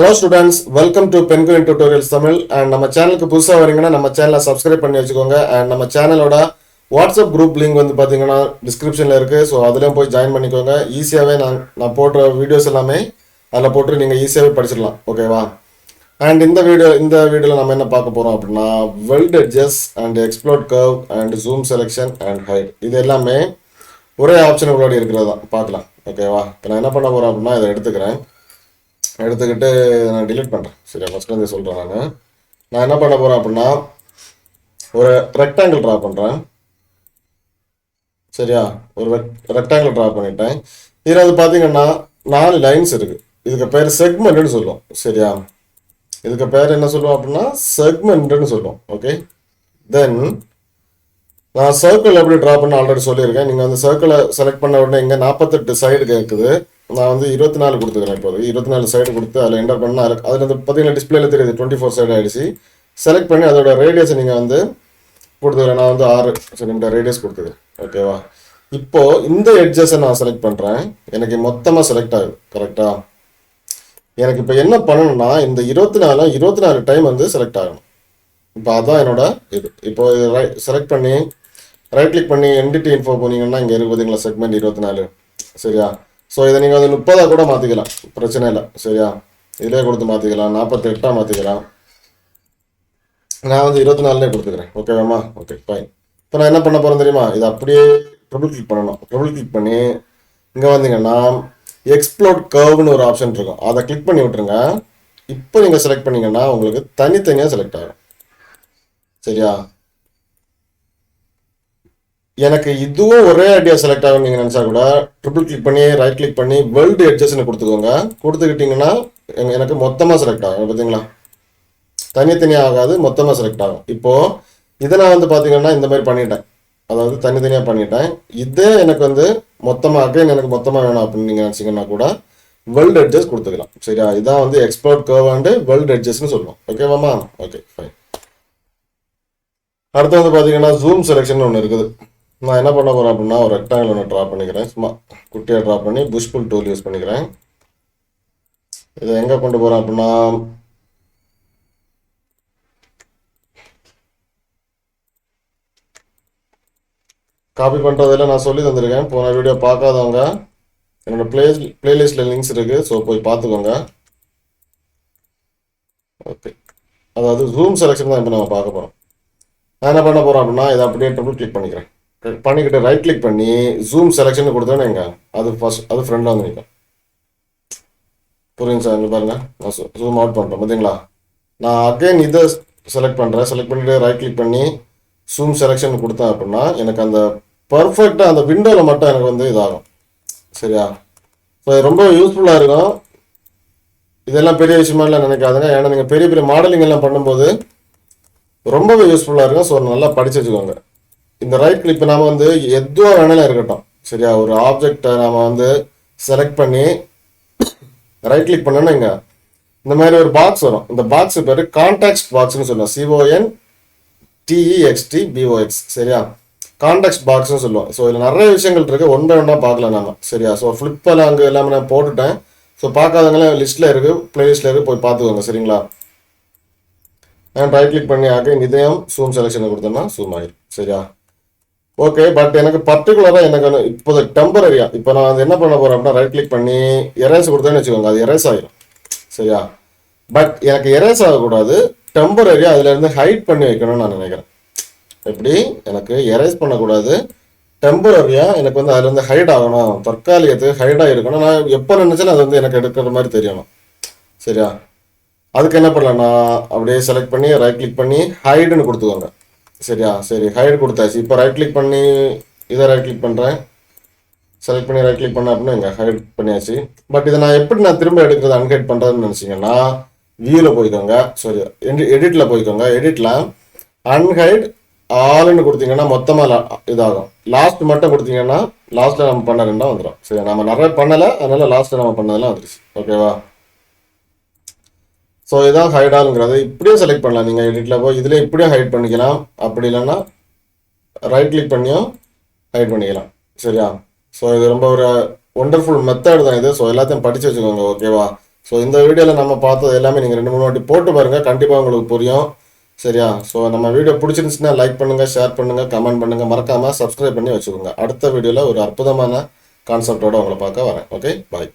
Hello students, welcome to Penguin Tutorials Tamil and நம்ம சேனலுக்கு புதுசா வரீங்கன்னா நம்ம சேனலை சப்ஸ்கிரைப் பண்ணி வச்சுக்கோங்க and நம்ம சேனலோட வாட்ஸ்அப் குரூப் லிங்க் வந்து பாத்தீங்கன்னா டிஸ்கிரிப்ஷன்ல இருக்கு. ஸோ அதுலயும் போய் ஜாயின் பண்ணிக்கோங்க. ஈஸியாவே நான் போடுற வீடியோஸ் எல்லாமே அதில் போட்டு நீங்க ஈஸியாவே படிச்சிடலாம். ஓகேவா? அண்ட் இந்த வீடியோல நம்ம என்ன பார்க்க போறோம் அப்படின்னா weld edges and explode curve and zoom selection and hide இது எல்லாமே ஒரே ஆப்ஷன் உள்ளாடி இருக்கிறதா பார்க்கலாம். ஓகேவா? இப்போ நான் என்ன பண்ண போறேன் அப்படின்னா இதை எடுத்துக்கிட்டு நான் டிலீட் பண்ணுறேன். சரியா? ஃபஸ்ட்டு வந்து சொல்கிறேன். நான் என்ன பண்ண போகிறேன் அப்படின்னா ஒரு ரெக்டாங்கிள் ட்ரா பண்ணுறேன். சரியா? ஒரு ரெக்டாங்கிள் ட்ரா பண்ணிட்டேன். இதில் அது பார்த்தீங்கன்னா 4 லைன்ஸ் இருக்குது. இதுக்கு பேர் செக்மெண்ட்னு சொல்லுவோம். சரியா? இதுக்கு பேர் என்ன சொல்லுவோம் அப்படின்னா செக்மெண்ட்னு சொல்லுவோம். ஓகே, தென் நான் சர்க்கிள் எப்படி ட்ரா பண்ண ஆல்ரெடி சொல்லியிருக்கேன். நீங்கள் வந்து சர்க்கிளை செலக்ட் பண்ண உடனே இங்கே 48 சைடு கேட்குது. நான் வந்து 24 கொடுத்துக்கிறேன். இப்போ 24 சைடு கொடுத்து அதில் என்டர் பண்ணால் அதில் வந்து பார்த்தீங்கன்னா டிஸ்பிளேல தெரியுது 24 சைடு ஆகிடுச்சு. செலக்ட் பண்ணி அதோட ரேடியஸை நீங்கள் வந்து கொடுத்துக்கிறேன். நான் வந்து 6 சென்டிமீட்டர் ரேடியஸ் கொடுத்துக்கிறேன். ஓகேவா? இப்போது இந்த எட்ஜஸை நான் செலக்ட் பண்ணுறேன். எனக்கு மொத்தமாக செலக்ட் ஆகுது. கரெக்டாக? எனக்கு இப்போ என்ன பண்ணணும்னா இந்த 24 டைம் வந்து செலக்ட் ஆகணும். இப்போ அதான் என்னோட இது. இப்போ செலக்ட் பண்ணி ரைட் கிளிக் பண்ணி என்டிட்டி இன்ஃபோ போனீங்கன்னா இங்கே இருக்கு பார்த்தீங்களா செக்மெண்ட் 24. சரியா? ஸோ இதை நீங்கள் வந்து 30 கூட மாற்றிக்கலாம், பிரச்சனை இல்லை. சரியா? இதிலே கொடுத்து மாற்றிக்கலாம், 48 மாற்றிக்கலாம். நான் வந்து 24 கொடுத்துக்கிறேன். ஓகேவாம்மா? Okay, fine. இப்போ நான் என்ன பண்ண போகிறேன் தெரியுமா? இதை அப்படியே ட்ரிபிள் கிளிக் பண்ணணும். ட்ரிபிள் கிளிக் பண்ணி இங்கே வந்தீங்கன்னா எக்ஸ்ப்ளோட் கர்வ்னு ஒரு ஆப்ஷன் இருக்கும். அதை கிளிக் பண்ணி விட்டுருங்க. இப்போ நீங்கள் செலக்ட் பண்ணீங்கன்னா உங்களுக்கு தனித்தனியாக செலக்ட் ஆகும். சரியா? எனக்கு இதுவும் ஒரே ஐடியா செலக்ட் ஆகும் நீங்கள் நினச்சா கூட ட்ரிபிள் கிளிக் பண்ணி ரைட் கிளிக் பண்ணி வெல்ட் எட்ஜஸ்ன்னு கொடுத்துக்கோங்க. கொடுத்துக்கிட்டிங்கன்னா எனக்கு மொத்தமாக செலக்ட் ஆகும். பார்த்தீங்களா? தனித்தனியாக ஆகாது, மொத்தமாக செலக்ட் ஆகும். இப்போது இதை நான் வந்து பார்த்தீங்கன்னா இந்த மாதிரி பண்ணிட்டேன். அதாவது தனித்தனியாக பண்ணிட்டேன். இதே எனக்கு வந்து மொத்தமாக அகைன் எனக்கு மொத்தமாக வேணும் அப்படின்னு நீங்கள் நினச்சிங்கன்னா கூட வெல்ட் எட்ஜஸ் கொடுத்துக்கலாம். சரியா? இதான் வந்து எக்ஸ்ப்ளோட் கர்வ் அண்ட் வெல்ட் எட்ஜஸ்ன்னு சொல்லுவோம். ஓகேவாம்மா? Okay, fine. அடுத்து வந்து பார்த்தீங்கன்னா ஜூம் செலெக்ஷன் ஒன்று இருக்குது. நான் என்ன பண்ண போகிறேன் அப்படின்னா ஒரு ரெக்டாங்கிள் ஒன்று ட்ரா பண்ணிக்கிறேன். சும்மா குட்டியாக ட்ரா பண்ணி புஷ் புல் டூல் யூஸ் பண்ணிக்கிறேன். இதை எங்கே கொண்டு போகிறேன் அப்படின்னா காப்பி பண்ணுறதில் நான் சொல்லி தந்திருக்கேன். போன வீடியோ பார்க்காதவங்க என்னோட பிளேலிஸ்ட்டில் லிங்க்ஸ் இருக்குது. ஸோ போய் பார்த்துக்கோங்க. ஓகே, அதாவது ஜூம் செலெக்ஷன் தான் இப்போ நம்ம பார்க்க போகிறோம். நான் என்ன பண்ண போகிறேன் அப்படின்னா இதை அப்படியே ட்ரிபிள் கிளிக் பண்ணிக்கிறேன். பண்ணிக்கிட்டு ரைட் கிளிக் பண்ணி ஜூம் செலெக்ஷன் கொடுத்தோன்னே எங்க அது ஃப்ரெண்டாக வந்து நிற்கும். புரியுங்க சார்? இங்கே பாருங்க, நான் ஜூம் அவுட் பண்ணுறேன். பார்த்தீங்களா? நான் அகைன் இதை செலக்ட் பண்ணுறேன். செலக்ட் பண்ணிட்டு ரைட் கிளிக் பண்ணி ஜூம் செலெக்ஷன் கொடுத்தேன் அப்படின்னா எனக்கு அந்த பர்ஃபெக்டாக அந்த விண்டோவில் மட்டும் எனக்கு வந்து இதாகும். சரியா? ஸோ ரொம்ப யூஸ்ஃபுல்லாக இருக்கும். இதெல்லாம் பெரிய விஷயமா இல்லை நினைக்காதுங்க. ஏன்னா நீங்கள் பெரிய பெரிய மாடலிங் எல்லாம் பண்ணும்போது ரொம்பவே யூஸ்ஃபுல்லாக இருக்கும். ஸோ நல்லா படிச்சு வச்சுக்கோங்க. இந்த ரைட் கிளிக் நாம வந்து எதுவாக வேணாலும் இருக்கட்டும். சரியா? ஒரு ஆப்ஜெக்டை நாம வந்து செலக்ட் பண்ணி ரைட் கிளிக் பண்ணோன்னா இங்க இந்த மாதிரி ஒரு பாக்ஸ் வரும். இந்த பாக்ஸ் பேர் கான்டெக்ஸ்ட் பாக்ஸ்னு சொல்லுவோம். CONTEXTBOX. சரியா? கான்டெக்ஸ்ட் பாக்ஸ்னு சொல்லுவோம். ஸோ இதில் நிறைய விஷயங்கள் இருக்கு. ஒன் பை ஒன்னாக பார்க்கலாம் நாம. சரியா? ஸோ ஃப்ளிப்பெல்லாம் அங்கே எல்லாமே நான் போட்டுட்டேன். ஸோ பார்க்காதவங்களாம் லிஸ்ட்டில் இருக்குது, பிளேலிஸ்ட்டில் இருக்குது, போய் பார்த்துக்கோங்க. சரிங்களா? நான் ரைட் கிளிக் பண்ணி அகைன் இதையும் ஜூம் செலெக்ஷனை கொடுத்தோம்னா ஜூம் ஆயிடும். சரியா? ஓகே, பட் எனக்கு பர்டிகுலராக எனக்கு இப்போ டெம்பரரியா இப்போ நான் வந்து என்ன பண்ண போகிறேன் அப்படின்னா ரைட் கிளிக் பண்ணி எரேஸ் கொடுத்தேன்னு வச்சுக்கோங்க, அது எரேஸ் ஆகிடும். சரியா? பட் எனக்கு எரேஸ் ஆகக்கூடாது, டெம்பரரியா அதுலேருந்து ஹைட் பண்ணி வைக்கணும்னு நான் நினைக்கிறேன். எப்படி? எனக்கு எரேஸ் பண்ணக்கூடாது, டெம்பரரியா எனக்கு வந்து அதுலேருந்து ஹைட் ஆகணும், தற்காலிகத்துக்கு ஹைடாக இருக்கணும். நான் எப்போ நினைச்சாலும் அது வந்து எனக்கு எடுக்கிற மாதிரி தெரியணும். சரியா? அதுக்கு என்ன பண்ணலாம்னா அப்படியே செலக்ட் பண்ணி ரைட் கிளிக் பண்ணி ஹைடுன்னு கொடுத்துக்கோங்க. சரியா? சரி, ஹைட் கொடுத்தாச்சு. இப்போ ரைட் கிளிக் பண்ணி இதை ரைட் கிளிக் பண்ணுறேன். செலக்ட் பண்ணி ரைட் கிளிக் பண்ண அப்படின்னா இங்கே ஹைட் பண்ணியாச்சு. பட் இதை நான் எப்படி நான் திரும்ப எடுக்கிறது அன்ஹைட் பண்ணுறதுன்னு நினச்சிங்கன்னா வியூவில் போய்க்கோங்க. சாரி, எடிட்டில் போய்க்கோங்க. எடிட்டில் அன்ஹைட் ஆல்னு கொடுத்தீங்கன்னா மொத்தமாக இதாகும். லாஸ்ட் மட்டும் கொடுத்தீங்கன்னா லாஸ்ட்டில் நம்ம பண்ண ரெண்டாக வந்துடும். சரி, நம்ம நிறைய பண்ணலை, அதனால் லாஸ்ட்டில் நம்ம பண்ணதெல்லாம் வந்துருச்சு. ஓகேவா? ஸோ இதான் ஹைட் ஆளுங்கிறது. இப்படியும் செலக்ட் பண்ணலாம். நீங்கள் எடிட்டில் போய் இதில் இப்படியும் ஹைட் பண்ணிக்கலாம். அப்படி இல்லைன்னா ரைட் கிளிக் பண்ணியும் ஹைட் பண்ணிக்கலாம். சரியா? ஸோ இது ரொம்ப ஒரு ஒண்டர்ஃபுல் மெத்தட் தான் இது. ஸோ எல்லாத்தையும் படித்து வச்சுக்கோங்க. ஓகேவா? ஸோ இந்த வீடியோவில் நம்ம பார்த்தது எல்லாமே நீங்கள் 2-3 வாட்டி போட்டு பாருங்கள், கண்டிப்பாக உங்களுக்கு புரியும். சரியா? ஸோ நம்ம வீடியோ பிடிச்சிருந்துச்சுன்னா லைக் பண்ணுங்கள், ஷேர் பண்ணுங்கள், கமெண்ட் பண்ணுங்கள், மறக்காமல் சப்ஸ்கிரைப் பண்ணி வச்சுக்கோங்க. அடுத்த வீடியோவில் ஒரு அற்புதமான கான்செப்டோடு உங்களை பார்க்க வரேன். ஓகே, பாய்.